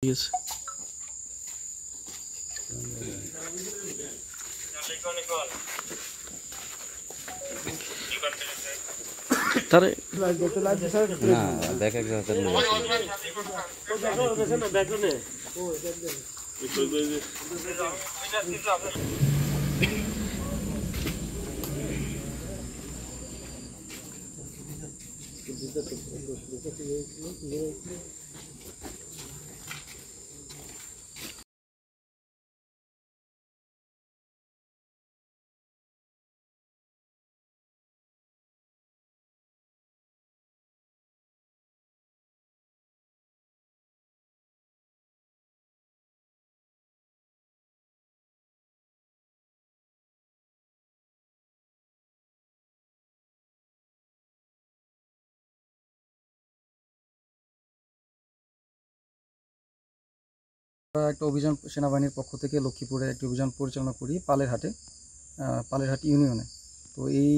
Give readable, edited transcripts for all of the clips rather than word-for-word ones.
Yes. তারে না দেখা গেছে একটা অভিযান সেনাবাহিনীর পক্ষ থেকে লক্ষ্মীপুরে একটি অভিযান পরিচালনা করি পালেরহাট ইউনিয়নে। তো এই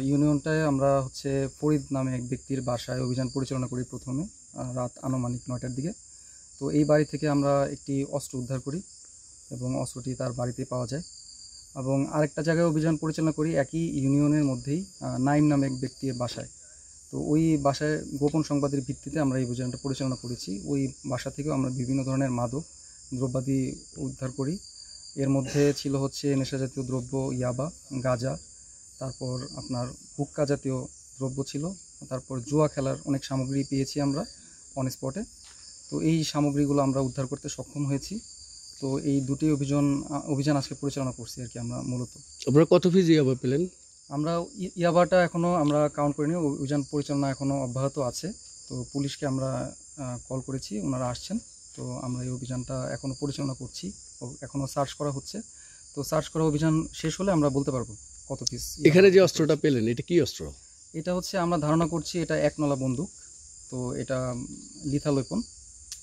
ইউনিয়নটায় আমরা ফরিদ নামে এক ব্যক্তির বাসায় অভিযান পরিচালনা করি প্রথমে রাত আনুমানিক 9টার দিকে। তো এই বাড়ি থেকে আমরা একটি অস্ত্র উদ্ধার করি এবং অস্ত্রটি তার বাড়িতে পাওয়া যায়। এবং আরেকটা জায়গায় অভিযান পরিচালনা করি একই ইউনিয়নের মধ্যেই নাইম নামে এক ব্যক্তির বাসায়। তো ওই বাসায় গোপন সংবাদের ভিত্তিতে আমরা এই অভিযানটা পরিচালনা করেছি। ওই বাসা থেকেও আমরা বিভিন্ন ধরনের মাদক দ্রব্যাদি উদ্ধার করি। এর মধ্যে ছিল নেশা জাতীয় দ্রব্য, ইয়াবা, গাঁজা, তারপর আপনার হুক্কা জাতীয় দ্রব্য ছিল, তারপর জুয়া খেলার অনেক সামগ্রী পেয়েছি আমরা অন স্পটে। তো এই সামগ্রীগুলো আমরা উদ্ধার করতে সক্ষম হয়েছি। তো এই দুটি অভিযান আজকে পরিচালনা করছি আর কি। আমরা মূলত আপনারা কত পিস ইয়াবা পেলেন? আমরা ইয়াবাটা এখনও আমরা কাউন্ট করিনি, অভিযান পরিচালনা এখনও অব্যাহত আছে। তো পুলিশকে আমরা কল করেছি, ওনারা আসছেন। তো আমরা এই অভিযানটা এখনও পরিচালনা করছি, এখনও সার্চ করা হচ্ছে। তো সার্চ করা অভিযান শেষ হলে আমরা বলতে পারবো কত পিস। এখানে যে অস্ত্রটা পেলেন এটা কি অস্ত্র? এটা আমরা ধারণা করছি এটা 1 নলা বন্দুক। তো এটা লিথাল ওয়েপন।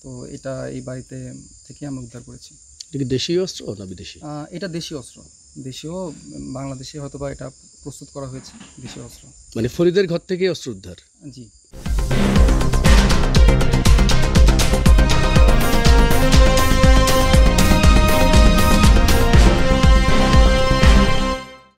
তো এটা এই বাড়িতে থেকে আমরা উদ্ধার করেছি। এটা কি দেশীয় অস্ত্র না বিদেশি? এটা দেশীয় অস্ত্র, দেশীয়, বাংলাদেশে হয়তো বা এটা প্রস্তুত করা হয়েছে দেশীয় অস্ত্র। মানে ফরিদের ঘর থেকে অস্ত্র উদ্ধার? জি।